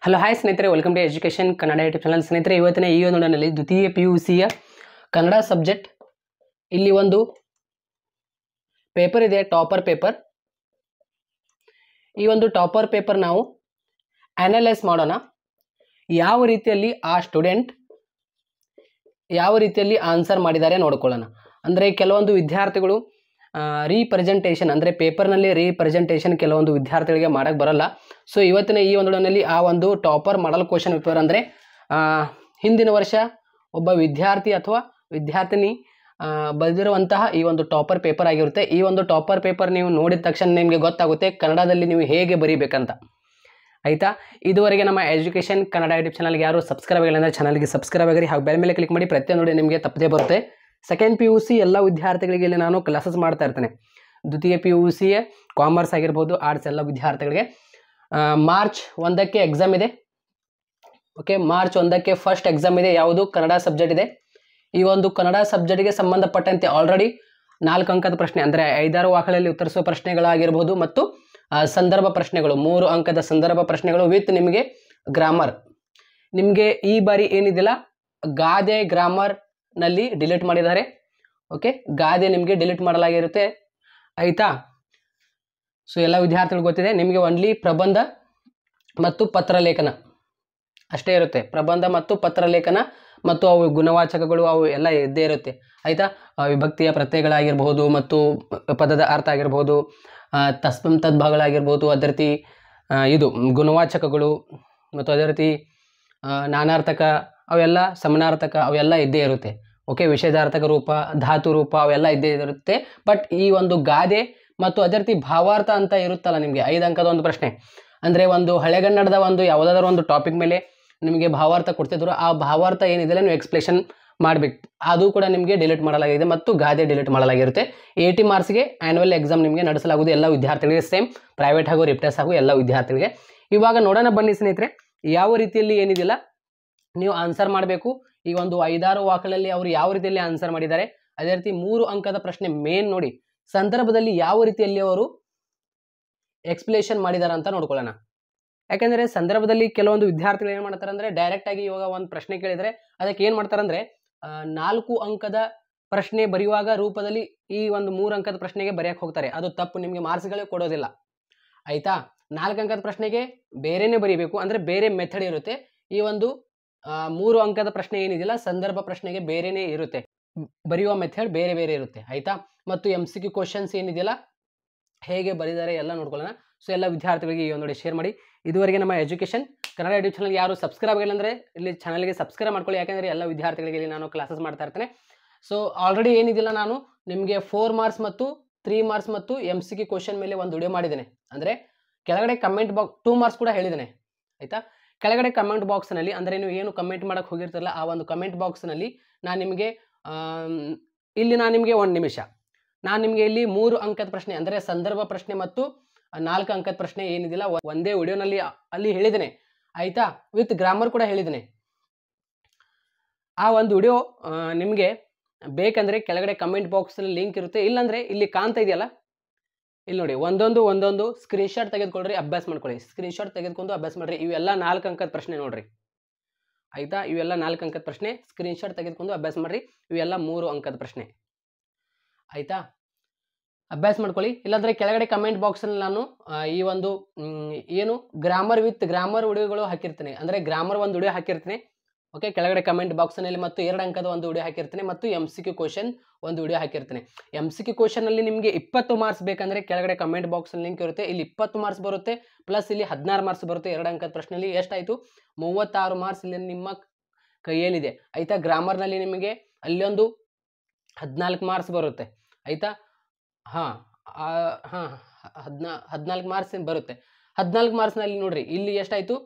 Hello hi ಸ್ನೇಹಿತರೆ, welcome to education Kannada YouTube channel. ಸ್ನೇಹಿತರೆ, ಇವತ್ತಿನ ಈ ಒಂದು ನೋಡನಲ್ಲಿ ದ್ವಿತೀಯ PUCಯ ಕನ್ನಡ ಸಬ್ಜೆಕ್ಟ್ ಇಲ್ಲಿ ಒಂದು ಪೇಪರ್ ಇದೆ, ಟಾಪರ್ ಪೇಪರ್. ಈ ಒಂದು ಟಾಪರ್ ಪೇಪರ್ ನಾವು ಅನಲೈಸ್ ಮಾಡೋಣ. ಯಾವ ರೀತಿಯಲ್ಲಿ ಆ ಸ್ಟೂಡೆಂಟ್ ಯಾವ ರೀತಿಯಲ್ಲಿ ಆನ್ಸರ್ ಮಾಡಿದ್ದಾರೆ ನೋಡ್ಕೊಳ್ಳೋಣ. ಅಂದರೆ ಕೆಲವೊಂದು ವಿದ್ಯಾರ್ಥಿಗಳು ರೀಪ್ರೆಸೆಂಟೇಷನ್ ಅಂದರೆ ಪೇಪರ್ನಲ್ಲಿ ರೀಪ್ರೆಸೆಂಟೇಷನ್ ಕೆಲವೊಂದು ವಿದ್ಯಾರ್ಥಿಗಳಿಗೆ ಮಾಡೋಕ್ಕೆ ಬರಲ್ಲ. ಸೊ ಇವತ್ತಿನ ಈ ಒಂದು ನಲ್ಲಿ ಆ ಒಂದು ಟಾಪರ್ ಮಾಡಲ್ ಕ್ವಶನ್ ಪೇಪರ್ ಅಂದರೆ ಹಿಂದಿನ ವರ್ಷ ಒಬ್ಬ ವಿದ್ಯಾರ್ಥಿ ಅಥವಾ ವಿದ್ಯಾರ್ಥಿನಿ ಬರೆದಿರುವಂತಹ ಈ ಒಂದು ಟಾಪರ್ ಪೇಪರ್ ಆಗಿರುತ್ತೆ. ಈ ಒಂದು ಟಾಪರ್ ಪೇಪರ್ ನೀವು ನೋಡಿದ ತಕ್ಷಣ ನಿಮಗೆ ಗೊತ್ತಾಗುತ್ತೆ ಕನ್ನಡದಲ್ಲಿ ನೀವು ಹೇಗೆ ಬರೀಬೇಕಂತ. ಆಯಿತಾ? ಇದುವರೆಗೆ ನಮ್ಮ ಎಜುಕೇಷನ್ ಕನ್ನಡ ಯೂಟ್ಯೂಬ್ ಚಾನಲ್ಗೆ ಯಾರು ಸಬ್ಸ್ಕ್ರೈಬ್ ಆಗಿಲ್ಲ ಅಂದರೆ ಚಾನಲ್ಗೆ ಸಬ್ಸ್ಕ್ರೈಬ್ ಆಗಿರಿ, ಹಾಗೂ ಬೆಲ್ ಮೇಲೆ ಕ್ಲಿಕ್ ಮಾಡಿ ಪ್ರತಿಯೊಂದು ನೋಡಿ ನಿಮಗೆ ತಪ್ಪದೇ ಬರುತ್ತೆ. ಸೆಕೆಂಡ್ PUC ಎಲ್ಲ ವಿದ್ಯಾರ್ಥಿಗಳಿಗೆ ಇಲ್ಲಿ ನಾನು ಕ್ಲಾಸಸ್ ಮಾಡ್ತಾ ಇರ್ತೇನೆ. ದ್ವಿತೀಯ PUC ಕಾಮರ್ಸ್ ಆಗಿರ್ಬೋದು, ಆರ್ಟ್ಸ್ ಎಲ್ಲ ವಿದ್ಯಾರ್ಥಿಗಳಿಗೆ ಮಾರ್ಚ್ 1ಕ್ಕೆ ಎಕ್ಸಾಮ್ ಇದೆ. ಓಕೆ, ಮಾರ್ಚ್ 1ಕ್ಕೆ ಫಸ್ಟ್ ಎಕ್ಸಾಮ್ ಇದೆ. ಯಾವುದು? ಕನ್ನಡ ಸಬ್ಜೆಕ್ಟ್ ಇದೆ. ಈ ಒಂದು ಕನ್ನಡ ಸಬ್ಜೆಕ್ಟ್ಗೆ ಸಂಬಂಧಪಟ್ಟಂತೆ ಆಲ್ರೆಡಿ 4 ಅಂಕದ ಪ್ರಶ್ನೆ ಅಂದರೆ 5-6 ವಾಕ್ಯಗಳಲ್ಲಿ ಉತ್ತರಿಸುವ ಪ್ರಶ್ನೆಗಳಾಗಿರ್ಬೋದು ಮತ್ತು ಸಂದರ್ಭ ಪ್ರಶ್ನೆಗಳು 3 ಅಂಕದ ಸಂದರ್ಭ ಪ್ರಶ್ನೆಗಳು ವಿತ್ ನಿಮಗೆ ಗ್ರಾಮರ್. ನಿಮಗೆ ಈ ಬಾರಿ ಏನಿದಿಲ್ಲ ಗಾದೆ ಗ್ರಾಮರ್ ನಲ್ಲಿ ಡಿಲೀಟ್ ಮಾಡಿದ್ದಾರೆ. ಓಕೆ, ಗಾದೆ ನಿಮಗೆ ಡಿಲೀಟ್ ಮಾಡಲಾಗಿರುತ್ತೆ. ಆಯಿತಾ? ಸೊ ಎಲ್ಲ ವಿದ್ಯಾರ್ಥಿಗಳು ಗೊತ್ತಿದೆ ನಿಮಗೆ ಓನ್ಲಿ ಪ್ರಬಂಧ ಮತ್ತು ಪತ್ರಲೇಖನ ಅಷ್ಟೇ ಇರುತ್ತೆ. ಪ್ರಬಂಧ ಮತ್ತು ಪತ್ರಲೇಖನ ಮತ್ತು ಅವು ಗುಣವಾಚಕಗಳು ಅವು ಎಲ್ಲ ಇದ್ದೇ ಇರುತ್ತೆ. ಆಯಿತಾ? ವಿಭಕ್ತಿಯ ಪ್ರತ್ಯಯಗಳಾಗಿರ್ಬೋದು ಮತ್ತು ಪದದ ಅರ್ಥ ಆಗಿರ್ಬೋದು, ತಸ್ಮಂ ತದ್ಭಾಗಗಳಾಗಿರ್ಬೋದು, ಅದೇ ರೀತಿ ಇದು ಗುಣವಾಚಕಗಳು ಮತ್ತು ಅದೇ ರೀತಿ ನಾನಾರ್ಥಕ ಅವೆಲ್ಲ ಸಮಾನಾರ್ಥಕ ಅವೆಲ್ಲ ಇದ್ದೇ ಇರುತ್ತೆ. ಓಕೆ, ವಿಷಯದಾರ್ಥಕ ರೂಪ, ಧಾತು ರೂಪ ಅವೆಲ್ಲ ಇದ್ದೇ ಇರುತ್ತೆ. ಬಟ್ ಈ ಒಂದು ಗಾದೆ ಮತ್ತು ಅದೇ ರೀತಿ ಭಾವಾರ್ಥ ಅಂತ ಇರುತ್ತಲ್ಲ ನಿಮಗೆ 5 ಅಂಕದ ಒಂದು ಪ್ರಶ್ನೆ. ಅಂದರೆ ಒಂದು ಹಳೆಗನ್ನಡದ ಒಂದು ಯಾವುದಾದ್ರೂ ಒಂದು ಟಾಪಿಕ್ ಮೇಲೆ ನಿಮಗೆ ಭಾವಾರ್ಥ ಕೊಡ್ತಿದ್ರು, ಆ ಭಾವಾರ್ಥ ಏನಿದೆ ನೀವು ಎಕ್ಸ್ಪ್ಲೇಷನ್ ಮಾಡಬೇಕು. ಅದು ಕೂಡ ನಿಮಗೆ ಡಿಲೀಟ್ ಮಾಡಲಾಗಿದೆ ಮತ್ತು ಗಾದೆ ಡಿಲೀಟ್ ಮಾಡಲಾಗಿರುತ್ತೆ. 80 ಮಾರ್ಕ್ಸ್ಗೆ ಆ್ಯನ್ಯುವಲ್ ಎಕ್ಸಾಮ್ ನಿಮಗೆ ನಡೆಸಲಾಗುವುದು ಎಲ್ಲ ವಿದ್ಯಾರ್ಥಿಗಳಿಗೆ, ಸೇಮ್ ಪ್ರೈವೇಟ್ ಹಾಗೂ ರಿಪ್ಟೆಸ್ ಹಾಗೂ ಎಲ್ಲ ವಿದ್ಯಾರ್ಥಿಗಳಿಗೆ. ಇವಾಗ ನೋಡೋಣ ಬನ್ನಿ ಸ್ನೇಹಿತರೆ, ಯಾವ ರೀತಿಯಲ್ಲಿ ಏನಿದಿಲ್ಲ ನೀವು ಆನ್ಸರ್ ಮಾಡಬೇಕು. ಈ ಒಂದು 5-6 ವಾಕ್ಯಗಳಲ್ಲಿ ಅವರು ಯಾವ ರೀತಿಯಲ್ಲಿ ಆನ್ಸರ್ ಮಾಡಿದ್ದಾರೆ, ಅದೇ ರೀತಿ 3 ಅಂಕದ ಪ್ರಶ್ನೆ ಮೇನ್ ನೋಡಿ ಸಂದರ್ಭದಲ್ಲಿ ಯಾವ ರೀತಿಯಲ್ಲಿ ಅವರು ಎಕ್ಸ್ಪ್ಲೇಷನ್ ಮಾಡಿದ್ದಾರೆ ಅಂತ ನೋಡ್ಕೊಳ್ಳೋಣ. ಯಾಕೆಂದರೆ ಸಂದರ್ಭದಲ್ಲಿ ಕೆಲವೊಂದು ವಿದ್ಯಾರ್ಥಿಗಳು ಏನು ಮಾಡ್ತಾರೆ ಅಂದರೆ ಡೈರೆಕ್ಟ್ ಆಗಿ ಇವಾಗ ಒಂದು ಪ್ರಶ್ನೆ ಕೇಳಿದರೆ ಅದಕ್ಕೆ ಏನು ಮಾಡ್ತಾರೆ ಅಂದರೆ 4 ಅಂಕದ ಪ್ರಶ್ನೆ ಬರೆಯುವಾಗ ರೂಪದಲ್ಲಿ ಈ ಒಂದು 3 ಅಂಕದ ಪ್ರಶ್ನೆಗೆ ಬರೆಯಕ್ಕೆ ಹೋಗ್ತಾರೆ. ಅದು ತಪ್ಪು, ನಿಮಗೆ ಮಾರ್ಕ್ಸ್ಗಳೇ ಕೊಡೋದಿಲ್ಲ. ಆಯಿತಾ? 4 ಅಂಕದ ಪ್ರಶ್ನೆಗೆ ಬೇರೆನೇ ಬರೀಬೇಕು, ಅಂದರೆ ಬೇರೆ ಮೆಥಡ್ ಇರುತ್ತೆ. ಈ ಒಂದು 3 ಅಂಕದ ಪ್ರಶ್ನೆ ಏನಿದಿಲ್ಲ ಸಂದರ್ಭ ಪ್ರಶ್ನೆಗೆ ಬೇರೆನೇ ಇರುತ್ತೆ, ಬರೆಯುವ ಮೆಥಡ್ ಬೇರೆ ಬೇರೆ ಇರುತ್ತೆ. ಆಯಿತಾ? ಮತ್ತು MCQ ಕ್ವಶನ್ಸ್ ಏನಿದೆಯಲ್ಲ ಹೇಗೆ ಬರೀತಾರೆ ಎಲ್ಲ ನೋಡ್ಕೊಳ್ಳೋಣ. ಸೊ ಎಲ್ಲ ವಿದ್ಯಾರ್ಥಿಗಳಿಗೆ ಈ ಒಂದು ಶೇರ್ ಮಾಡಿ. ಇದುವರೆಗೆ ನಮ್ಮ ಎಜುಕೇಷನ್ ಕನ್ನಡ ಯೂಟ್ಯೂಬ್ ಚಾನಲ್ಗೆ ಯಾರು ಸಬ್ಸ್ಕ್ರೈಬ್ ಆಗಿಲ್ಲ ಅಂದರೆ ಇಲ್ಲಿ ಚಾನಲ್ಗೆ ಸಬ್ಸ್ಕ್ರೈಬ್ ಮಾಡ್ಕೊಳ್ಳಿ. ಯಾಕೆಂದರೆ ಎಲ್ಲ ವಿದ್ಯಾರ್ಥಿಗಳಿಗೆ ಇಲ್ಲಿ ನಾನು ಕ್ಲಾಸಸ್ ಮಾಡ್ತಾ ಇರ್ತೇನೆ. ಸೊ ಆಲ್ರೆಡಿ ಏನಿದಿಲ್ಲ ನಾನು ನಿಮಗೆ 4 ಮಾರ್ಕ್ಸ್ ಮತ್ತು 3 ಮಾರ್ಕ್ಸ್ ಮತ್ತು MCQ ಕ್ವಶನ್ ಮೇಲೆ ಒಂದು ವಿಡಿಯೋ ಮಾಡಿದ್ದೇನೆ. ಅಂದರೆ ಕೆಳಗಡೆ ಕಮೆಂಟ್ ಬಾಕ್ಸ್ 2 ಮಾರ್ಕ್ಸ್ ಕೂಡ ಹೇಳಿದ್ದೇನೆ. ಆಯಿತಾ? ಕೆಳಗಡೆ ಕಮೆಂಟ್ ಬಾಕ್ಸ್ನಲ್ಲಿ ಅಂದರೆ ನೀವು ಏನು ಕಮೆಂಟ್ ಮಾಡೋಕ್ಕೆ ಹೋಗಿರ್ತಿರಲ್ಲ ಆ ಒಂದು ಕಮೆಂಟ್ ಬಾಕ್ಸ್ನಲ್ಲಿ ನಾನು ನಿಮಗೆ ಇಲ್ಲಿ ನಾನು ನಿಮಗೆ 1 ನಿಮಿಷ ನಾನು ನಿಮಗೆ ಇಲ್ಲಿ 3 ಅಂಕದ ಪ್ರಶ್ನೆ ಅಂದರೆ ಸಂದರ್ಭ ಪ್ರಶ್ನೆ ಮತ್ತು 4 ಅಂಕದ ಪ್ರಶ್ನೆ ಏನಿದಿಲ್ಲ ಒಂದೇ ವಿಡಿಯೋನಲ್ಲಿ ಅಲ್ಲಿ ಹೇಳಿದ್ದೇನೆ. ಆಯಿತಾ? ವಿತ್ ಗ್ರಾಮರ್ ಕೂಡ ಹೇಳಿದ್ದೇನೆ. ಆ ಒಂದು ವಿಡಿಯೋ ನಿಮಗೆ ಬೇಕಂದರೆ ಕೆಳಗಡೆ ಕಮೆಂಟ್ ಬಾಕ್ಸಲ್ಲಿ ಲಿಂಕ್ ಇರುತ್ತೆ, ಇಲ್ಲಾಂದರೆ ಇಲ್ಲಿ ಕಾಣ್ತಾ ಇದೆಯಲ್ಲ ಇಲ್ಲಿ ನೋಡಿ ಒಂದೊಂದು ಸ್ಕ್ರೀನ್ಶಾಟ್ ತೆಗೆದುಕೊಳ್ಳ್ರಿ, ಅಭ್ಯಾಸ ಮಾಡ್ಕೊಳ್ಳಿ. ಸ್ಕ್ರೀನ್ಶಾಟ್ ತೆಗೆದುಕೊಂಡು ಅಭ್ಯಾಸ ಮಾಡಿರಿ. ಇವೆಲ್ಲ 4 ಅಂಕದ ಪ್ರಶ್ನೆ ನೋಡ್ರಿ. ಆಯಿತಾ? ಇವೆಲ್ಲ 4 ಅಂಕದ ಪ್ರಶ್ನೆ, ಸ್ಕ್ರೀನ್ಶಾಟ್ ತೆಗೆದುಕೊಂಡು ಅಭ್ಯಾಸ ಮಾಡಿರಿ. ಇವೆಲ್ಲ 3 ಅಂಕದ ಪ್ರಶ್ನೆ. ಆಯಿತಾ? ಅಭ್ಯಾಸ ಮಾಡ್ಕೊಳ್ಳಿ. ಇಲ್ಲಾಂದರೆ ಕೆಳಗಡೆ ಕಮೆಂಟ್ ಬಾಕ್ಸಲ್ಲಿ ನಾನು ಈ ಒಂದು ಏನು ಗ್ರಾಮರ್ ವಿತ್ ಗ್ರಾಮರ್ ವಿಡಿಯೋಗಳು ಹಾಕಿರ್ತೀನಿ, ಅಂದರೆ ಗ್ರಾಮರ್ ಒಂದು ವಿಡಿಯೋ ಹಾಕಿರ್ತೀನಿ. ಓಕೆ, ಕೆಳಗಡೆ ಕಮೆಂಟ್ ಬಾಕ್ಸ್ನಲ್ಲಿ ಮತ್ತು 2 ಅಂಕದ ಒಂದು ವಿಡಿಯೋ ಹಾಕಿರ್ತೀನಿ ಮತ್ತು MCQ ಕ್ವಶನ್ ಒಂದು ವಿಡಿಯೋ ಹಾಕಿರ್ತೀನಿ. MCQ ಕ್ವಶನಲ್ಲಿ ನಿಮಗೆ 20 ಮಾರ್ಕ್ಸ್ ಬೇಕಂದರೆ ಕೆಳಗಡೆ ಕಮೆಂಟ್ ಬಾಕ್ಸಲ್ಲಿ ಲಿಂಕ್ ಇರುತ್ತೆ. ಇಲ್ಲಿ 20 ಮಾರ್ಕ್ಸ್ ಬರುತ್ತೆ, ಪ್ಲಸ್ ಇಲ್ಲಿ 16 ಮಾರ್ಕ್ಸ್ ಬರುತ್ತೆ. 2 ಅಂಕದ ಪ್ರಶ್ನೆಯಲ್ಲಿ ಎಷ್ಟಾಯಿತು? 36 ಮಾರ್ಕ್ಸ್ ಇಲ್ಲಿ ನಿಮ್ಮ ಕೈಯಲ್ಲಿದೆ. ಆಯಿತಾ? ಗ್ರಾಮರ್ನಲ್ಲಿ ನಿಮಗೆ ಅಲ್ಲೊಂದು 14 ಮಾರ್ಕ್ಸ್ ಬರುತ್ತೆ. ಆಯಿತಾ? 14 ಮಾರ್ಕ್ಸ್ ಬರುತ್ತೆ. 14 ಮಾರ್ಕ್ಸ್ನಲ್ಲಿ ನೋಡ್ರಿ ಇಲ್ಲಿ ಎಷ್ಟಾಯಿತು?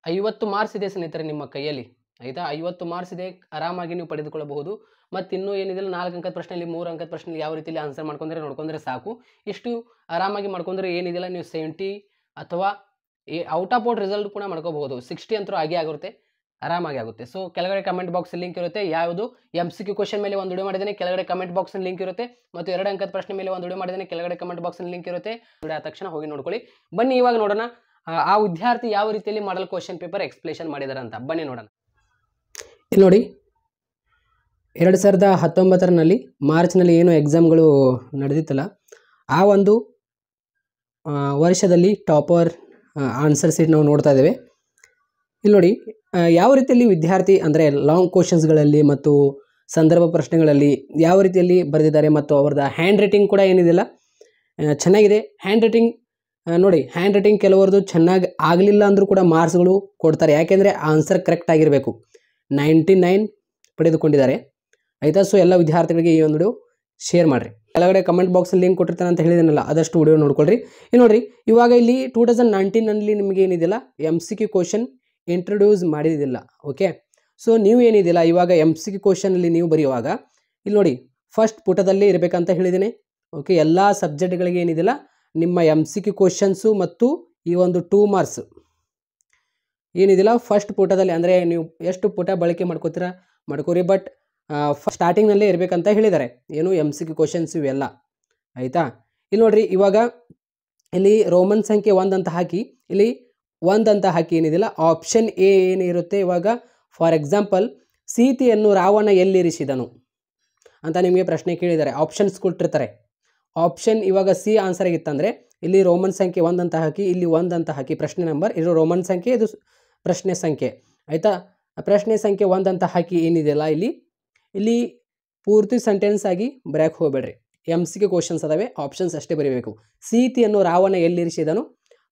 50 ಮಾರ್ಕ್ಸ್ ಇದೆ ಸ್ನೇಹಿತರೆ ನಿಮ್ಮ ಕೈಯಲ್ಲಿ. ಆಯಿತಾ? 50 ಮಾರ್ಕ್ಸ್ ಇದೆ, ಆರಾಮಾಗಿ ನೀವು ಪಡೆದುಕೊಳ್ಳಬಹುದು. ಮತ್ತು ಇನ್ನೂ ಏನಿದೆ 4 ಅಂಕದ ಪ್ರಶ್ನೆಯಲ್ಲಿ 3 ಅಂಕದ ಪ್ರಶ್ನೆಯಲ್ಲಿ ಯಾವ ರೀತಿಯಲ್ಲಿ ಆನ್ಸರ್ ನೋಡ್ಕೊಂಡ್ರೆ ಸಾಕು. ಇಷ್ಟು ಆರಾಮಾಗಿ ಮಾಡ್ಕೊಂಡ್ರೆ ಏನಿದೆಯಲ್ಲ ನೀವು 70 ಅಥವಾ ಔಟ್ ಆಫ್ ಔಟ್ ರಿಸಲ್ಟ್ ಕೂಡ ಮಾಡ್ಕೋಬಹುದು. 60 ಅಂತೂ ಆಗೇ ಆಗುತ್ತೆ, ಆರಾಮಾಗಿ ಆಗುತ್ತೆ. ಸೊ ಕೆಳಗಡೆ ಕಮೆಂಟ್ ಬಾಕ್ಸ್ ಲಿಂಕ್ ಇರುತ್ತೆ. ಯಾವುದು MCQ ಕ್ವಶನ್ ಮೇಲೆ ಒಂದು ವಿಡಿಯೋ ಮಾಡಿದ್ದೇನೆ, ಕೆಳಗಡೆ ಕಮೆಂಟ್ ಬಾಕ್ಸ್ ಲಿಂಕ್ ಇರುತ್ತೆ. ಮತ್ತು 2 ಅಂಕದ ಪ್ರಶ್ನೆ ಮೇಲೆ ಒಂದು ವಿಡಿಯೋ ಮಾಡಿದ್ದೇನೆ, ಕೆಳಗಡೆ ಕಮೆಂಟ್ ಬಾಕ್ಸ್ ಲಿಂಕ್ ಇರುತ್ತೆ. ವಿಡಿಯೋ ಆದ ತಕ್ಷಣ ಹೋಗಿ ನೋಡ್ಕೊಳ್ಳಿ. ಬನ್ನಿ ಇವಾಗ ನೋಡೋಣ ಆ ವಿದ್ಯಾರ್ಥಿ ಯಾವ ರೀತಿಯಲ್ಲಿ ಮಾಡಲ್ ಕ್ವಶನ್ ಪೇಪರ್ ಎಕ್ಸ್ಪ್ಲೇಷನ್ ಮಾಡಿದಾರೆ ಅಂತ ಬನ್ನಿ ನೋಡೋಣ. ಇಲ್ಲಿ ನೋಡಿ 2019ರಲ್ಲಿ ಮಾರ್ಚ್ನಲ್ಲಿ ಏನು ಎಕ್ಸಾಮ್ಗಳು ನಡೆದಿತ್ತಲ್ಲ ಆ ಒಂದು ವರ್ಷದಲ್ಲಿ ಟಾಪರ್ ಆನ್ಸರ್ ಶೀಟ್ ನಾವು ನೋಡ್ತಾ ಇದ್ದೇವೆ. ಇಲ್ಲಿ ನೋಡಿ ಯಾವ ರೀತಿಯಲ್ಲಿ ವಿದ್ಯಾರ್ಥಿ ಅಂದರೆ ಲಾಂಗ್ ಕ್ವಶನ್ಸ್ಗಳಲ್ಲಿ ಮತ್ತು ಸಂದರ್ಭ ಪ್ರಶ್ನೆಗಳಲ್ಲಿ ಯಾವ ರೀತಿಯಲ್ಲಿ ಬರೆದಿದ್ದಾರೆ ಮತ್ತು ಅವರದ್ದು ಹ್ಯಾಂಡ್ ರೈಟಿಂಗ್ ಕೂಡ ಏನಿದೆಯಲ್ಲ ಚೆನ್ನಾಗಿದೆ. ಹ್ಯಾಂಡ್ ರೈಟಿಂಗ್ ನೋಡಿ, ಹ್ಯಾಂಡ್ ರೈಟಿಂಗ್ ಕೆಲವರದು ಚೆನ್ನಾಗಿ ಆಗಲಿಲ್ಲ ಅಂದರೂ ಕೂಡ ಮಾರ್ಕ್ಸ್ಗಳು ಕೊಡ್ತಾರೆ, ಯಾಕೆಂದರೆ ಆನ್ಸರ್ ಕರೆಕ್ಟ್ ಆಗಿರಬೇಕು. 99 ಪಡೆದುಕೊಂಡಿದ್ದಾರೆ ಆಯಿತಾ. ಸೊ ಎಲ್ಲ ವಿದ್ಯಾರ್ಥಿಗಳಿಗೆ ಈ ಒಂದು ವಿಡಿಯೋ ಶೇರ್ ಮಾಡಿರಿ. ಕೆಳಗಡೆ ಕಮೆಂಟ್ ಬಾಕ್ಸಲ್ಲಿ ಲಿಂಕ್ ಕೊಟ್ಟಿರ್ತಾನೆ ಅಂತ ಹೇಳಿದ್ದೀನಲ್ಲ, ಅದಷ್ಟು ವಿಡಿಯೋ ನೋಡ್ಕೊಳ್ರಿ. ಇಲ್ಲಿ ನೋಡಿರಿ, ಇವಾಗ ಇಲ್ಲಿ 2019ನಲ್ಲಿ ನಿಮಗೆ ಏನಿದೆಯಲ್ಲ MCQ ಕ್ವಶನ್ ಇಂಟ್ರೊಡ್ಯೂಸ್ ಮಾಡಿದಿಲ್ಲ. ಓಕೆ, ಸೊ ನೀವು ಏನಿದೆಯಲ್ಲ ಇವಾಗ MCQ ಕ್ವಶನಲ್ಲಿ ನೀವು ಬರೆಯುವಾಗ ಇಲ್ಲಿ ನೋಡಿ ಫಸ್ಟ್ ಪುಟದಲ್ಲಿ ಇರಬೇಕಂತ ಹೇಳಿದ್ದೀನಿ. ಓಕೆ, ಎಲ್ಲ ಸಬ್ಜೆಕ್ಟ್ಗಳಿಗೆ ಏನಿದೆಯಲ್ಲ ನಿಮ್ಮ MCQ ಕ್ವಶನ್ಸು ಮತ್ತು ಈ ಒಂದು 2 ಮಾರ್ಕ್ಸ್ ಏನಿದೆಯಲ್ಲ ಫಸ್ಟ್ ಪುಟದಲ್ಲಿ, ಅಂದರೆ ನೀವು ಎಷ್ಟು ಪುಟ ಬಳಕೆ ಮಾಡ್ಕೋತೀರಾ ಮಾಡ್ಕೋರಿ, ಬಟ್ ಸ್ಟಾರ್ಟಿಂಗ್ನಲ್ಲೇ ಇರಬೇಕಂತ ಹೇಳಿದ್ದಾರೆ. ಏನು MCQ ಕ್ವಶನ್ಸ್ ಇವೆಲ್ಲ ಆಯಿತಾ. ಇಲ್ಲಿ ನೋಡಿರಿ, ಇವಾಗ ಇಲ್ಲಿ ರೋಮನ್ ಸಂಖ್ಯೆ 1 ಅಂತ ಹಾಕಿ, ಇಲ್ಲಿ 1 ಅಂತ ಹಾಕಿ ಏನಿದೆಯಲ್ಲ ಆಪ್ಷನ್ ಎ ಏನಿರುತ್ತೆ. ಇವಾಗ ಫಾರ್ ಎಕ್ಸಾಂಪಲ್, ಸೀತೆಯನ್ನು ರಾವಣ ಎಲ್ಲಿರಿಸಿದನು ಅಂತ ನಿಮಗೆ ಪ್ರಶ್ನೆ ಕೇಳಿದ್ದಾರೆ, ಆಪ್ಷನ್ಸ್ ಕೊಟ್ಟಿರ್ತಾರೆ. ಆಪ್ಷನ್ ಇವಾಗ ಸಿ ಆನ್ಸರ್ ಆಗಿತ್ತಂದರೆ ಇಲ್ಲಿ ರೋಮನ್ ಸಂಖ್ಯೆ 1 ಅಂತ ಹಾಕಿ, ಇಲ್ಲಿ 1 ಅಂತ ಹಾಕಿ ಪ್ರಶ್ನೆ ನಂಬರ್, ಇದು ರೋಮನ್ ಸಂಖ್ಯೆ, ಇದು ಪ್ರಶ್ನೆ ಸಂಖ್ಯೆ ಆಯಿತಾ. ಪ್ರಶ್ನೆ ಸಂಖ್ಯೆ 1 ಅಂತ ಹಾಕಿ ಏನಿದೆಯಲ್ಲ ಇಲ್ಲಿ ಪೂರ್ತಿ ಸೆಂಟೆನ್ಸ್ ಆಗಿ ಬರೆಯಕ್ಕೆ ಹೋಗಬೇಡ್ರಿ. MCQ ಕ್ವಶನ್ಸ್ ಅದಾವೆ, ಆಪ್ಷನ್ಸ್ ಅಷ್ಟೇ ಬರೀಬೇಕು. ಸೀತೆಯನ್ನು ರಾವಣ ಎಲ್ಲಿರಿಸಿದನು,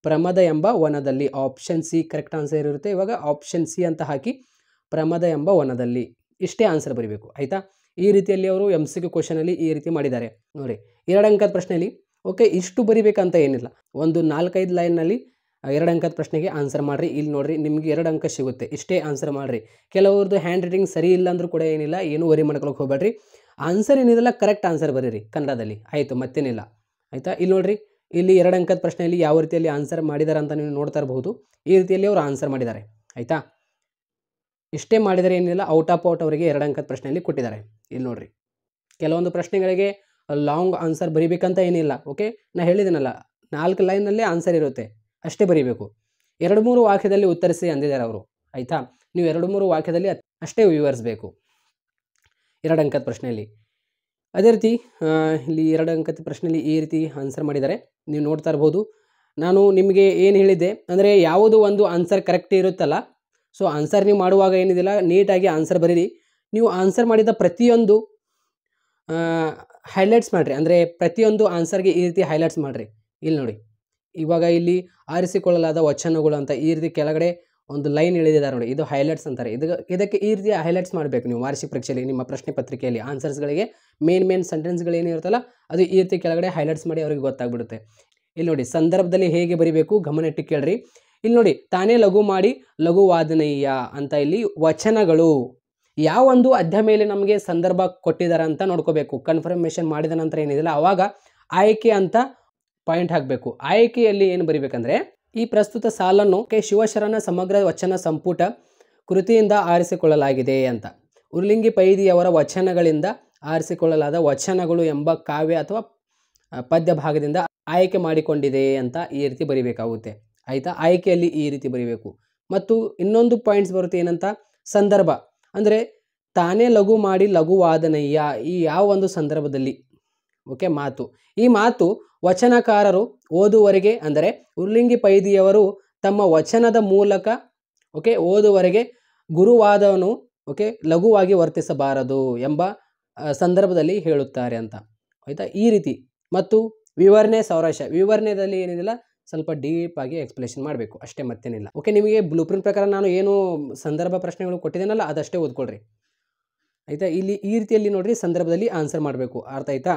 ಪ್ರಮದ ಎಂಬ ವನದಲ್ಲಿ. ಆಪ್ಷನ್ ಸಿ ಕರೆಕ್ಟ್ ಆನ್ಸರ್ ಇರುತ್ತೆ. ಇವಾಗ ಆಪ್ಷನ್ ಸಿ ಅಂತ ಹಾಕಿ ಪ್ರಮದ ಎಂಬ ವನದಲ್ಲಿ, ಇಷ್ಟೇ ಆನ್ಸರ್ ಬರೀಬೇಕು ಆಯಿತಾ. ಈ ರೀತಿಯಲ್ಲಿ ಅವರು MCQ ಕ್ವಶನಲ್ಲಿ ಈ ರೀತಿ ಮಾಡಿದ್ದಾರೆ ನೋಡಿ. 2 ಅಂಕದ ಪ್ರಶ್ನೆಯಲ್ಲಿ ಓಕೆ ಇಷ್ಟು ಬರಿಬೇಕಂತ ಏನಿಲ್ಲ, ಒಂದು 4-5 ಲೈನ್ನಲ್ಲಿ 2 ಅಂಕದ ಪ್ರಶ್ನೆಗೆ ಆನ್ಸರ್ ಮಾಡಿರಿ. ಇಲ್ಲಿ ನೋಡಿರಿ, ನಿಮಗೆ 2 ಅಂಕ ಸಿಗುತ್ತೆ, ಇಷ್ಟೇ ಆನ್ಸರ್ ಮಾಡಿರಿ. ಕೆಲವ್ರದ್ದು ಹ್ಯಾಂಡ್ ರೈಟಿಂಗ್ ಸರಿ ಇಲ್ಲ ಅಂದರೂ ಕೂಡ ಏನಿಲ್ಲ, ಏನು ವರಿ ಮಾಡ್ಕೊಳಕ್ಕೆ ಹೋಗಬೇಡ್ರಿ. ಆನ್ಸರ್ ಏನಿದೆಲ್ಲ ಕರೆಕ್ಟ್ ಆನ್ಸರ್ ಬರೀರಿ ಕನ್ನಡದಲ್ಲಿ, ಆಯಿತು, ಮತ್ತೇನಿಲ್ಲ ಆಯಿತಾ. ಇಲ್ಲಿ ನೋಡಿರಿ, ಇಲ್ಲಿ 2 ಅಂಕದ ಪ್ರಶ್ನೆಯಲ್ಲಿ ಯಾವ ರೀತಿಯಲ್ಲಿ ಆನ್ಸರ್ ಮಾಡಿದ್ದಾರೆ ಅಂತ ನೀವು ನೋಡ್ತಾ ಇರಬಹುದು. ಈ ರೀತಿಯಲ್ಲಿ ಅವರು ಆನ್ಸರ್ ಮಾಡಿದ್ದಾರೆ ಆಯಿತಾ. ಇಷ್ಟೇ ಮಾಡಿದರೆ ಏನಿಲ್ಲ, ಔಟ್ ಆಫ್ ಔಟ್ ಅವರಿಗೆ 2 ಅಂಕದ ಪ್ರಶ್ನೆಯಲ್ಲಿ ಕೊಟ್ಟಿದ್ದಾರೆ. ಇಲ್ಲಿ ನೋಡಿರಿ, ಕೆಲವೊಂದು ಪ್ರಶ್ನೆಗಳಿಗೆ ಲಾಂಗ್ ಆನ್ಸರ್ ಬರೀಬೇಕಂತ ಏನಿಲ್ಲ. ಓಕೆ, ನಾ ಹೇಳಿದ್ದೀನಲ್ಲ 4 ಲೈನ್ನಲ್ಲೇ ಆನ್ಸರ್ ಇರುತ್ತೆ, ಅಷ್ಟೇ ಬರೀಬೇಕು. 2-3 ವಾಕ್ಯದಲ್ಲಿ ಉತ್ತರಿಸಿ ಅಂದಿದ್ದಾರೆ ಅವರು ಆಯಿತಾ. ನೀವು 2-3 ವಾಕ್ಯದಲ್ಲಿ ಅಷ್ಟೇ ವಿವರಿಸಬೇಕು 2 ಅಂಕದ ಪ್ರಶ್ನೆಯಲ್ಲಿ. ಅದೇ ರೀತಿ ಇಲ್ಲಿ 2 ಅಂಕದ ಪ್ರಶ್ನೆಯಲ್ಲಿ ಈ ರೀತಿ ಆನ್ಸರ್ ಮಾಡಿದ್ದಾರೆ, ನೀವು ನೋಡ್ತಾ ಇರ್ಬೋದು. ನಾನು ನಿಮಗೆ ಏನು ಹೇಳಿದ್ದೆ ಅಂದರೆ ಯಾವುದು ಒಂದು ಆನ್ಸರ್ ಕರೆಕ್ಟ್ ಇರುತ್ತಲ್ಲ, ಸೊ ಆನ್ಸರ್ ನೀವು ಮಾಡುವಾಗ ಏನಿದಿಲ್ಲ ನೀಟಾಗಿ ಆನ್ಸರ್ ಬರೀರಿ. ನೀವು ಆನ್ಸರ್ ಮಾಡಿದ ಪ್ರತಿಯೊಂದು ಹೈಲೈಟ್ಸ್ ಮಾಡಿರಿ, ಅಂದರೆ ಪ್ರತಿಯೊಂದು ಆನ್ಸರ್ಗೆ ಈ ರೀತಿ ಹೈಲೈಟ್ಸ್ ಮಾಡಿರಿ. ಇಲ್ಲಿ ನೋಡಿ, ಇವಾಗ ಇಲ್ಲಿ ಆರಿಸಿಕೊಳ್ಳಲಾದ ವಚನಗಳು ಅಂತ ಈ ರೀತಿ ಕೆಳಗಡೆ ಒಂದು ಲೈನ್ ಇಳಿದಿದ್ದಾರೆ ನೋಡಿ, ಇದು ಹೈಲೈಟ್ಸ್ ಅಂತಾರೆ. ಇದಕ್ಕೆ ಈ ರೀತಿ ಹೈಲೈಟ್ಸ್ ಮಾಡಬೇಕು ನೀವು ವಾರ್ಷಿಕ ಪರೀಕ್ಷೆಯಲ್ಲಿ, ನಿಮ್ಮ ಪ್ರಶ್ನೆ ಪತ್ರಿಕೆಯಲ್ಲಿ ಆನ್ಸರ್ಸ್ಗಳಿಗೆ ಮೇನ್ ಸೆಂಟೆನ್ಸ್ಗಳು ಏನಿರುತ್ತಲ್ಲ ಅದು ಈ ರೀತಿ ಕೆಳಗಡೆ ಹೈಲೈಟ್ಸ್ ಮಾಡಿ ಅವ್ರಿಗೆ ಗೊತ್ತಾಗ್ಬಿಡುತ್ತೆ. ಇಲ್ಲಿ ನೋಡಿ, ಸಂದರ್ಭದಲ್ಲಿ ಹೇಗೆ ಬರೀಬೇಕು ಗಮನಿಟ್ಟು ಕೇಳ್ರಿ. ಇಲ್ಲಿ ನೋಡಿ, ತಾನೇ ಲಘು ಮಾಡಿ ಲಘುವಾದನೀಯ ಅಂತ ಇಲ್ಲಿ ವಚನಗಳು ಯಾವ ಒಂದು ಅಧ್ಯಾಯ ಮೇಲೆ ನಮಗೆ ಸಂದರ್ಭ ಕೊಟ್ಟಿದ್ದಾರೆ ಅಂತ ನೋಡ್ಕೋಬೇಕು. ಕನ್ಫರ್ಮೇಷನ್ ಮಾಡಿದ ನಂತರ ಏನಿದೆಯಲ್ಲ ಅವಾಗ ಆಯ್ಕೆ ಅಂತ ಪಾಯಿಂಟ್ ಹಾಕಬೇಕು. ಆಯ್ಕೆಯಲ್ಲಿ ಏನು ಬರೀಬೇಕಂದ್ರೆ, ಈ ಪ್ರಸ್ತುತ ಸಾಲನ್ನು ಶಿವಶರಣ ಸಮಗ್ರ ವಚನ ಸಂಪುಟ ಕೃತಿಯಿಂದ ಆರಿಸಿಕೊಳ್ಳಲಾಗಿದೆ ಅಂತ, ಉರ್ಲಿಂಗಿ ಪೈದಿಯವರ ವಚನಗಳಿಂದ ಆರಿಸಿಕೊಳ್ಳಲಾದ ವಚನಗಳು ಎಂಬ ಕಾವ್ಯ ಅಥವಾ ಪದ್ಯ ಭಾಗದಿಂದ ಆಯ್ಕೆ ಮಾಡಿಕೊಂಡಿದೆ ಅಂತ ಈ ರೀತಿ ಬರೀಬೇಕಾಗುತ್ತೆ ಆಯಿತಾ. ಆಯ್ಕೆಯಲ್ಲಿ ಈ ರೀತಿ ಬರೀಬೇಕು. ಮತ್ತು ಇನ್ನೊಂದು ಪಾಯಿಂಟ್ಸ್ ಬರುತ್ತೆ, ಏನಂತ, ಸಂದರ್ಭ ಅಂದರೆ ತಾನೇ ಲಘು ಮಾಡಿ ಲಘುವಾದನಯ್ಯ, ಈ ಯಾವ ಒಂದು ಸಂದರ್ಭದಲ್ಲಿ ಓಕೆ ಮಾತು, ಈ ಮಾತು ವಚನಕಾರರು ಓದುವರೆಗೆ ಅಂದರೆ ಉರ್ಲಿಂಗಿ ಪೈದಿಯವರು ತಮ್ಮ ವಚನದ ಮೂಲಕ ಓಕೆ ಓದುವರೆಗೆ ಗುರುವಾದವನು ಓಕೆ ಲಘುವಾಗಿ ವರ್ತಿಸಬಾರದು ಎಂಬ ಸಂದರ್ಭದಲ್ಲಿ ಹೇಳುತ್ತಾರೆ ಅಂತ ಆಯಿತಾ. ಈ ರೀತಿ ಮತ್ತು ವಿವರಣೆ ಸೌರಾಶ, ವಿವರಣೆಯಲ್ಲಿ ಏನಿದಿಲ್ಲ ಸ್ವಲ್ಪ ಡೀಪ್ ಆಗಿ ಎಕ್ಸ್ಪ್ಲೇಷನ್ ಮಾಡಬೇಕು ಅಷ್ಟೇ, ಮತ್ತೇನಿಲ್ಲ. ಓಕೆ, ನಿಮಗೆ ಬ್ಲೂ ಪ್ರಿಂಟ್ ಪ್ರಕಾರ ನಾನು ಏನು ಸಂದರ್ಭ ಪ್ರಶ್ನೆಗಳು ಕೊಟ್ಟಿದ್ದೇನಲ್ಲ ಅದಷ್ಟೇ ಓದ್ಕೊಳ್ರಿ ಆಯಿತಾ. ಇಲ್ಲಿ ಈ ರೀತಿಯಲ್ಲಿ ನೋಡ್ರಿ ಸಂದರ್ಭದಲ್ಲಿ ಆನ್ಸರ್ ಮಾಡಬೇಕು, ಅರ್ಥ ಆಯ್ತಾ.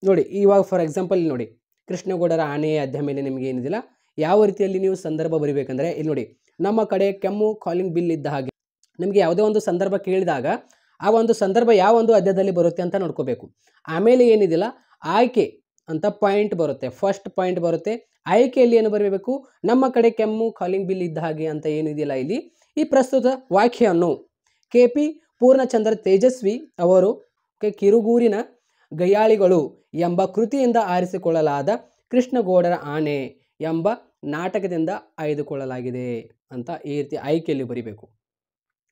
ನೋಡಿ, ಇವಾಗ ಫಾರ್ ಎಕ್ಸಾಂಪಲ್ ಇಲ್ಲಿ ನೋಡಿ, ಕೃಷ್ಣಗೌಡರ ಆನೆಯ ಅಧ್ಯಾಯ ಮೇಲೆ ನಿಮಗೆ ಏನಿದಿಲ್ಲ ಯಾವ ರೀತಿಯಲ್ಲಿ ನೀವು ಸಂದರ್ಭ ಬರೀಬೇಕಂದ್ರೆ, ಇಲ್ಲಿ ನೋಡಿ, ನಮ್ಮ ಕಡೆ ಕೆಮ್ಮು ಕಾಲಿಂಗ್ ಬಿಲ್ ಇದ್ದ ಹಾಗೆ. ನಿಮಗೆ ಯಾವುದೇ ಒಂದು ಸಂದರ್ಭ ಕೇಳಿದಾಗ ಆ ಒಂದು ಸಂದರ್ಭ ಯಾವ ಒಂದು ಅಧ್ಯಾಯದಲ್ಲಿ ಬರುತ್ತೆ ಅಂತ ನೋಡ್ಕೋಬೇಕು. ಆಮೇಲೆ ಏನಿದಿಲ್ಲ ಆಯ್ಕೆ ಅಂತ ಪಾಯಿಂಟ್ ಬರುತ್ತೆ, ಫಸ್ಟ್ ಪಾಯಿಂಟ್ ಬರುತ್ತೆ. ಆಯ್ಕೆಯಲ್ಲಿ ಏನು ಬರಬೇಕು, ನಮ್ಮ ಕಡೆ ಕೆಮ್ಮು ಕಾಲಿಂಗ್ ಬಿಲ್ ಇದ್ದ ಹಾಗೆ ಅಂತ ಏನಿದೆಯಲ್ಲ ಇಲ್ಲಿ ಈ ಪ್ರಸ್ತುತ ವಾಕ್ಯವನ್ನು KP ಪೂರ್ಣಚಂದ್ರ ತೇಜಸ್ವಿ ಅವರು ಕಿರುಗೂರಿನ ಗಯ್ಯಾಳಿಗಳು ಎಂಬ ಕೃತಿಯಿಂದ ಆರಿಸಿಕೊಳ್ಳಲಾದ ಕೃಷ್ಣಗೌಡರ ಆನೆ ಎಂಬ ನಾಟಕದಿಂದ ಆಯ್ದುಕೊಳ್ಳಲಾಗಿದೆ ಅಂತ ಈ ರೀತಿ ಆಯ್ಕೆಯಲ್ಲಿ ಬರಿಬೇಕು.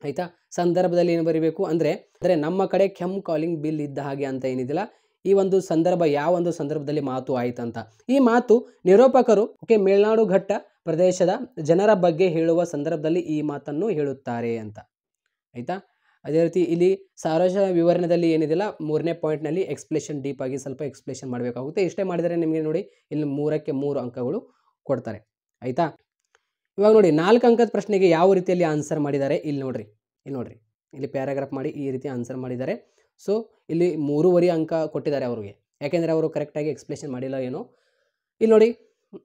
ಆಯಿತಾ. ಸಂದರ್ಭದಲ್ಲಿ ಏನು ಬರಿಬೇಕು ಅಂದರೆ ನಮ್ಮ ಕಡೆ ಕೆಮ್ ಕಾಲಿಂಗ್ ಬಿಲ್ ಇದ್ದ ಹಾಗೆ ಅಂತ ಏನಿದಿಲ್ಲ, ಈ ಒಂದು ಸಂದರ್ಭ ಯಾವ ಒಂದು ಸಂದರ್ಭದಲ್ಲಿ ಮಾತು ಆಯ್ತಂತ. ಈ ಮಾತು ನಿರೂಪಕರು ಮೇಲ್ನಾಡು ಘಟ್ಟ ಪ್ರದೇಶದ ಜನರ ಬಗ್ಗೆ ಹೇಳುವ ಸಂದರ್ಭದಲ್ಲಿ ಈ ಮಾತನ್ನು ಹೇಳುತ್ತಾರೆ ಅಂತ. ಆಯಿತಾ. ಅದೇ ರೀತಿ ಇಲ್ಲಿ ಸಾರಾಂಶ ವಿವರಣೆಯಲ್ಲಿ ಏನಿದಿಲ್ಲ 3ನೇ ಪಾಯಿಂಟ್ನಲ್ಲಿ ಎಕ್ಸ್ಪ್ಲೇಷನ್ ಡೀಪ್ ಆಗಿ ಸ್ವಲ್ಪ ಎಕ್ಸ್ಪ್ಲೇಷನ್ ಮಾಡಬೇಕಾಗುತ್ತೆ. ಇಷ್ಟೇ ಮಾಡಿದರೆ ನಿಮಗೆ ನೋಡಿ ಇಲ್ಲಿ 3ಕ್ಕೆ 3 ಅಂಕಗಳು ಕೊಡ್ತಾರೆ. ಆಯಿತಾ. ಇವಾಗ ನೋಡಿ 4 ಅಂಕದ ಪ್ರಶ್ನೆಗೆ ಯಾವ ರೀತಿಯಲ್ಲಿ ಆನ್ಸರ್ ಮಾಡಿದ್ದಾರೆ ಇಲ್ಲಿ ನೋಡ್ರಿ. ಇಲ್ಲಿ ಪ್ಯಾರಾಗ್ರಾಫ್ ಮಾಡಿ ಈ ರೀತಿ ಆನ್ಸರ್ ಮಾಡಿದ್ದಾರೆ. ಸೊ ಇಲ್ಲಿ 3.5 ಅಂಕ ಕೊಟ್ಟಿದ್ದಾರೆ ಅವ್ರಿಗೆ, ಯಾಕೆಂದರೆ ಅವರು ಕರೆಕ್ಟಾಗಿ ಎಕ್ಸ್ಪ್ಲೇಷನ್ ಮಾಡಿಲ್ಲ ಏನೋ. ಇಲ್ಲಿ ನೋಡಿ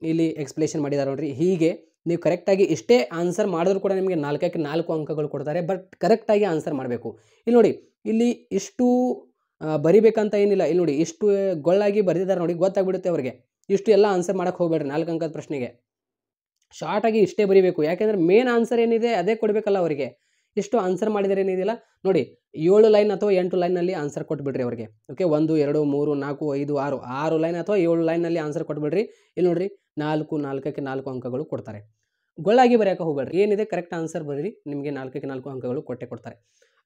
ಇಲ್ಲಿ ಎಕ್ಸ್ಪ್ಲೇಷನ್ ಮಾಡಿದ್ದಾರೆ ನೋಡ್ರಿ. ಹೀಗೆ ನೀವು ಕರೆಕ್ಟಾಗಿ ಇಷ್ಟೇ ಆನ್ಸರ್ ಮಾಡಿದ್ರು ಕೂಡ ನಿಮಗೆ 4ಕ್ಕೆ 4 ಅಂಕಗಳು ಕೊಡ್ತಾರೆ. ಬಟ್ ಕರೆಕ್ಟಾಗಿ ಆನ್ಸರ್ ಮಾಡಬೇಕು. ಇಲ್ಲಿ ನೋಡಿ ಇಲ್ಲಿ ಇಷ್ಟು ಬರಿಬೇಕಂತ ಏನಿಲ್ಲ. ಇಲ್ಲಿ ನೋಡಿ ಇಷ್ಟು ಗೊಳ್ಳಾಗಿ ಬರೆದಿದ್ದಾರೆ ನೋಡಿ, ಗೊತ್ತಾಗ್ಬಿಡುತ್ತೆ ಅವ್ರಿಗೆ. ಇಷ್ಟು ಎಲ್ಲ ಆನ್ಸರ್ ಮಾಡೋಕ್ಕೆ ಹೋಗಬೇಡ್ರಿ 4 ಅಂಕದ ಪ್ರಶ್ನೆಗೆ. ಶಾರ್ಟಾಗಿ ಇಷ್ಟೇ ಬರಿಬೇಕು, ಯಾಕೆಂದರೆ ಮೇನ್ ಆನ್ಸರ್ ಏನಿದೆ ಅದೇ ಕೊಡಬೇಕಲ್ಲ ಅವರಿಗೆ. ಇಷ್ಟು ಆನ್ಸರ್ ಮಾಡಿದರೆ ಏನಿದಿಲ್ಲ ನೋಡಿ 7 ಲೈನ್ ಅಥವಾ 8 ಲೈನಲ್ಲಿ ಆನ್ಸರ್ ಕೊಟ್ಬಿಡ್ರಿ ಅವರಿಗೆ. 1 2 3 4 5 6 ಲೈನ್ ಅಥವಾ 7 ಲೈನಲ್ಲಿ ಆನ್ಸರ್ ಕೊಟ್ಬಿಡ್ರಿ. ಇಲ್ಲಿ ನೋಡ್ರಿ 4ಕ್ಕೆ 4 ಅಂಕಗಳು ಕೊಡ್ತಾರೆ. ಗೊಳ್ಳಾಗಿ ಬರೆಯೋಕೆ ಹೋಗಬೇಡ್ರಿ, ಏನಿದೆ ಕರೆಕ್ಟ್ ಆನ್ಸರ್ ಬರೀರಿ, ನಿಮಗೆ 4ಕ್ಕೆ 4 ಅಂಕಗಳು ಕೊಡ್ತಾರೆ.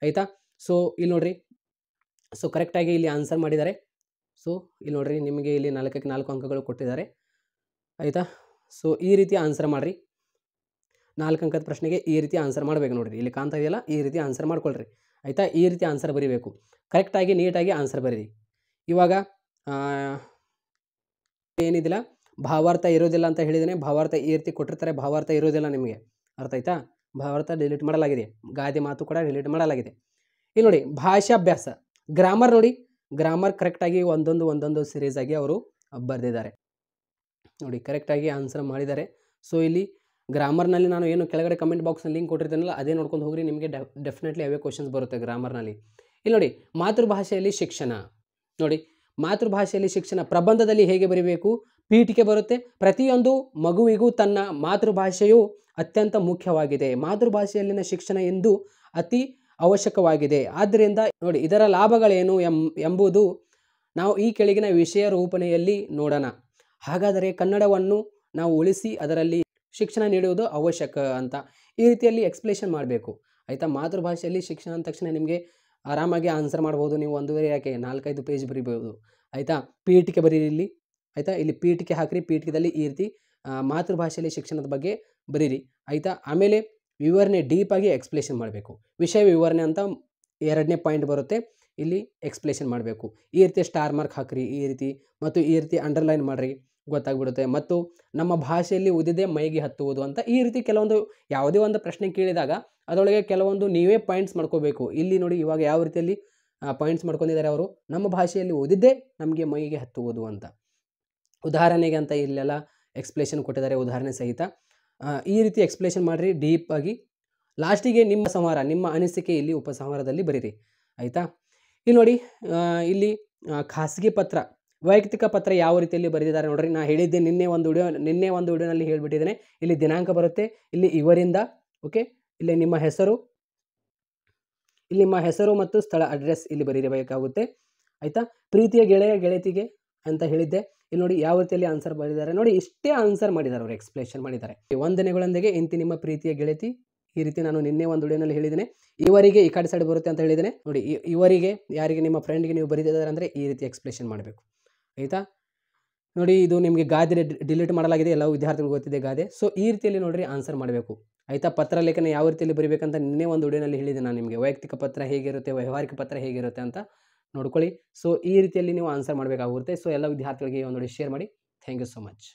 ಆಯಿತಾ. ಸೊ ಇಲ್ಲಿ ನೋಡ್ರಿ, ಸೊ ಕರೆಕ್ಟಾಗಿ ಇಲ್ಲಿ ಆನ್ಸರ್ ಮಾಡಿದ್ದಾರೆ. ಸೊ ಇಲ್ಲಿ ನೋಡ್ರಿ ನಿಮಗೆ ಇಲ್ಲಿ 4ಕ್ಕೆ 4 ಅಂಕಗಳು ಕೊಟ್ಟಿದ್ದಾರೆ. ಆಯಿತಾ. ಸೊ ಈ ರೀತಿ ಆನ್ಸರ್ ಮಾಡಿರಿ. 4 ಅಂಕದ ಪ್ರಶ್ನೆಗೆ ಈ ರೀತಿ ಆನ್ಸರ್ ಮಾಡಬೇಕು ನೋಡಿರಿ. ಇಲ್ಲಿ ಕಾಣ್ತಾ ಇದೆಯಲ್ಲ, ಈ ರೀತಿ ಆನ್ಸರ್ ಮಾಡ್ಕೊಳ್ರಿ. ಆಯಿತಾ. ಈ ರೀತಿ ಆನ್ಸರ್ ಬರೀಬೇಕು, ಕರೆಕ್ಟಾಗಿ ನೀಟಾಗಿ ಆನ್ಸರ್ ಬರೀರಿ. ಇವಾಗ ಏನಿದಿಲ್ಲ ಭಾವಾರ್ಥ ಇರೋದಿಲ್ಲ ಅಂತ ಹೇಳಿದ್ದೇನೆ. ಭಾವಾರ್ಥ ಈ ರೀತಿ ಕೊಟ್ಟಿರ್ತಾರೆ, ಭಾವಾರ್ಥ ಇರೋದಿಲ್ಲ ನಿಮಗೆ. ಅರ್ಥ ಆಯ್ತಾ. ಭಾವಾರ್ಥ ಡಿಲೀಟ್ ಮಾಡಲಾಗಿದೆ, ಗಾದೆ ಮಾತು ಕೂಡ ಡಿಲೀಟ್ ಮಾಡಲಾಗಿದೆ. ಇಲ್ಲಿ ನೋಡಿ ಭಾಷಾಭ್ಯಾಸ, ಗ್ರಾಮರ್ ನೋಡಿ, ಗ್ರಾಮರ್ ಕರೆಕ್ಟಾಗಿ ಒಂದೊಂದು ಸೀರೀಸ್ ಆಗಿ ಅವರು ಬರೆದಿದ್ದಾರೆ ನೋಡಿ, ಕರೆಕ್ಟಾಗಿ ಆನ್ಸರ್ ಮಾಡಿದ್ದಾರೆ. ಸೊ ಇಲ್ಲಿ ಗ್ರಾಮರ್ನಲ್ಲಿ ನಾನು ಏನು ಕೆಳಗಡೆ ಕಮೆಂಟ್ ಬಾಕ್ಸ್ನಲ್ಲಿ ಲಿಂಕ್ ಕೊಟ್ಟಿರ್ತೀನಲ್ಲ ಅದೇ ನೋಡ್ಕೊಂಡು ಹೋಗ್ರಿ, ನಿಮಗೆ ಡೆಫಿನೆಟ್ಲಿ ಅವೇ ಕ್ವಶನ್ಸ್ ಬರುತ್ತೆ ಗ್ರಾಮರ್ನಲ್ಲಿ. ಇಲ್ಲಿ ನೋಡಿ ಮಾತೃಭಾಷೆಯಲ್ಲಿ ಶಿಕ್ಷಣ ನೋಡಿ, ಮಾತೃಭಾಷೆಯಲ್ಲಿ ಶಿಕ್ಷಣ ಪ್ರಬಂಧದಲ್ಲಿ ಹೇಗೆ ಬರೀಬೇಕು, ಪೀಠಿಕೆ ಬರುತ್ತೆ. ಪ್ರತಿಯೊಂದು ಮಗುವಿಗೂ ತನ್ನ ಮಾತೃಭಾಷೆಯು ಅತ್ಯಂತ ಮುಖ್ಯವಾಗಿದೆ, ಮಾತೃಭಾಷೆಯಲ್ಲಿನ ಶಿಕ್ಷಣ ಎಂದು ಅತಿ ಅವಶ್ಯಕವಾಗಿದೆ. ಆದ್ದರಿಂದ ನೋಡಿ ಇದರ ಲಾಭಗಳೇನು ಎಂಬುದು ನಾವು ಈ ಕೆಳಗಿನ ವಿಷಯ ರೂಪಣೆಯಲ್ಲಿ ನೋಡೋಣ. ಹಾಗಾದರೆ ಕನ್ನಡವನ್ನು ನಾವು ಉಳಿಸಿ ಅದರಲ್ಲಿ ಶಿಕ್ಷಣ ನೀಡುವುದು ಅವಶ್ಯಕ ಅಂತ ಈ ರೀತಿಯಲ್ಲಿ ಎಕ್ಸ್ಪ್ಲೇಷನ್ ಮಾಡಬೇಕು. ಆಯಿತಾ. ಮಾತೃಭಾಷೆಯಲ್ಲಿ ಶಿಕ್ಷಣ ಅಂದ ತಕ್ಷಣ ನಿಮಗೆ ಆರಾಮಾಗಿ ಆನ್ಸರ್ ಮಾಡ್ಬೋದು. ನೀವು 1.5 ಯಾಕೆ 4-5 ಪೇಜ್ ಬರೀಬೋದು. ಆಯಿತಾ. ಪೀಠಿಕೆ ಬರೀರಿ ಇಲ್ಲಿ. ಆಯಿತಾ. ಇಲ್ಲಿ ಪೀಠಿಕೆ ಹಾಕಿರಿ, ಪೀಠಿಕೆದಲ್ಲಿ ಈ ರೀತಿ ಮಾತೃಭಾಷೆಯಲ್ಲಿ ಶಿಕ್ಷಣದ ಬಗ್ಗೆ ಬರೀರಿ. ಆಯಿತಾ. ಆಮೇಲೆ ವಿವರಣೆ ಡೀಪಾಗಿ ಎಕ್ಸ್ಪ್ಲೇಷನ್ ಮಾಡಬೇಕು. ವಿಷಯ ವಿವರಣೆ ಅಂತ 2ನೇ ಪಾಯಿಂಟ್ ಬರುತ್ತೆ, ಇಲ್ಲಿ ಎಕ್ಸ್ಪ್ಲೇಷನ್ ಮಾಡಬೇಕು. ಈ ರೀತಿ ಸ್ಟಾರ್ ಮಾರ್ಕ್ ಹಾಕಿರಿ ಈ ರೀತಿ, ಮತ್ತು ಈ ರೀತಿ ಅಂಡರ್ಲೈನ್ ಮಾಡಿರಿ, ಗೊತ್ತಾಗ್ಬಿಡುತ್ತೆ. ಮತ್ತು ನಮ್ಮ ಭಾಷೆಯಲ್ಲಿ ಉದಿದೆ ಮೈಗೆ ಹತ್ತುವುದು ಅಂತ ಈ ರೀತಿ ಕೆಲವೊಂದು ಯಾವುದೇ ಒಂದು ಪ್ರಶ್ನೆ ಕೇಳಿದಾಗ ಅದರೊಳಗೆ ಕೆಲವೊಂದು ನೀವೇ ಪಾಯಿಂಟ್ಸ್ ಮಾಡ್ಕೋಬೇಕು. ಇಲ್ಲಿ ನೋಡಿ ಇವಾಗ ಯಾವ ರೀತಿಯಲ್ಲಿ ಪಾಯಿಂಟ್ಸ್ ಮಾಡ್ಕೊಂಡಿದ್ದಾರೆ ಅವರು, ನಮ್ಮ ಭಾಷೆಯಲ್ಲಿ ಓದಿದ್ದೇ ನಮಗೆ ಮೈಗೆ ಹತ್ತುವುದು ಅಂತ. ಉದಾಹರಣೆಗೆ ಅಂತ ಇಲ್ಲೆಲ್ಲ ಎಕ್ಸ್ಪ್ಲೇಷನ್ ಕೊಟ್ಟಿದ್ದಾರೆ ಉದಾಹರಣೆ ಸಹಿತ. ಈ ರೀತಿ ಎಕ್ಸ್ಪ್ಲೇಷನ್ ಮಾಡಿರಿ ಡೀಪಾಗಿ. ಲಾಸ್ಟಿಗೆ ನಿಮ್ಮ ಸಂಹಾರ, ನಿಮ್ಮ ಅನಿಸಿಕೆ ಇಲ್ಲಿ ಉಪಸಂಹಾರದಲ್ಲಿ ಬರೀರಿ. ಆಯಿತಾ. ಇಲ್ಲಿ ನೋಡಿ ಇಲ್ಲಿ ಖಾಸಗಿ ಪತ್ರ, ವೈಯಕ್ತಿಕ ಪತ್ರ ಯಾವ ರೀತಿಯಲ್ಲಿ ಬರೆದಿದ್ದಾರೆ ನೋಡ್ರಿ. ನಾನು ಹೇಳಿದ್ದೆ ನಿನ್ನೆ ಒಂದು ವಿಡಿಯೋನಲ್ಲಿ ಹೇಳಿಬಿಟ್ಟಿದ್ದೇನೆ. ಇಲ್ಲಿ ದಿನಾಂಕ ಬರುತ್ತೆ, ಇಲ್ಲಿ ಇವರಿಂದ ಇಲ್ಲಿ ನಿಮ್ಮ ಹೆಸರು ಮತ್ತು ಸ್ಥಳ ಅಡ್ರೆಸ್ ಇಲ್ಲಿ ಬರೀಬೇಕಾಗುತ್ತೆ. ಆಯಿತಾ. ಪ್ರೀತಿಯ ಗೆಳೆಯ ಗೆಳತಿಗೆ ಅಂತ ಹೇಳಿದ್ದೆ. ಇಲ್ಲಿ ನೋಡಿ ಯಾವ ರೀತಿಯಲ್ಲಿ ಆನ್ಸರ್ ಬರೆದಿದ್ದಾರೆ ನೋಡಿ, ಇಷ್ಟೇ ಆನ್ಸರ್ ಮಾಡಿದ್ದಾರೆ ಅವರು, ಎಕ್ಸ್ಪ್ಲೇಷನ್ ಮಾಡಿದ್ದಾರೆ. ವಂದನೆಗಳೊಂದಿಗೆ ಇಂತಿ ನಿಮ್ಮ ಪ್ರೀತಿಯ ಗೆಳತಿ. ಈ ರೀತಿ ನಾನು ನಿನ್ನೆ ಒಂದು ವಿಡಿಯೋನಲ್ಲಿ ಹೇಳಿದ್ದೇನೆ. ಇವರಿಗೆ ಈ ಕಡೆ ಸೈಡ್ ಬರುತ್ತೆ ಅಂತ ಹೇಳಿದ್ದೇನೆ ನೋಡಿ. ಇವರಿಗೆ ಯಾರಿಗೆ ನಿಮ್ಮ ಫ್ರೆಂಡ್ಗೆ ನೀವು ಬರೀತಿದ್ದಾರೆ ಅಂದರೆ ಈ ರೀತಿ ಎಕ್ಸ್ಪ್ಲೇಷನ್ ಮಾಡಬೇಕು. ಆಯಿತಾ. ನೋಡಿ ಇದು ನಿಮಗೆ ಗಾದೆ ಡಿಲೀಟ್ ಮಾಡಲಾಗಿದೆ, ಎಲ್ಲ ವಿದ್ಯಾರ್ಥಿಗಳು ಗೊತ್ತಿದೆ ಗಾದೆ. ಸೊ ಈ ರೀತಿಯಲ್ಲಿ ನೋಡ್ರಿ ಆನ್ಸರ್ ಮಾಡಬೇಕು. ಆಯಿತಾ. ಪತ್ರ ಲೇಖನ ಯಾವ ರೀತಿಯಲ್ಲಿ ಬರೀಬೇಕಂತ ನಿನ್ನೆ ಒಂದು ವಿಡಿಯೋನಲ್ಲಿ ಹೇಳಿದೆ ನಾನು ನಿಮಗೆ. ವೈಯಕ್ತಿಕ ಪತ್ರ ಹೇಗಿರುತ್ತೆ, ವ್ಯವಹಾರಿಕ ಪತ್ರ ಹೇಗಿರುತ್ತೆ ಅಂತ ನೋಡ್ಕೊಳ್ಳಿ. ಸೊ ಈ ರೀತಿಯಲ್ಲಿ ನೀವು ಆನ್ಸರ್ ಮಾಡಬೇಕಾಗುತ್ತೆ. ಸೊ ಎಲ್ಲ ವಿದ್ಯಾರ್ಥಿಗಳಿಗೆ ಒಂದು ಶೇರ್ ಮಾಡಿ. Thank you so much.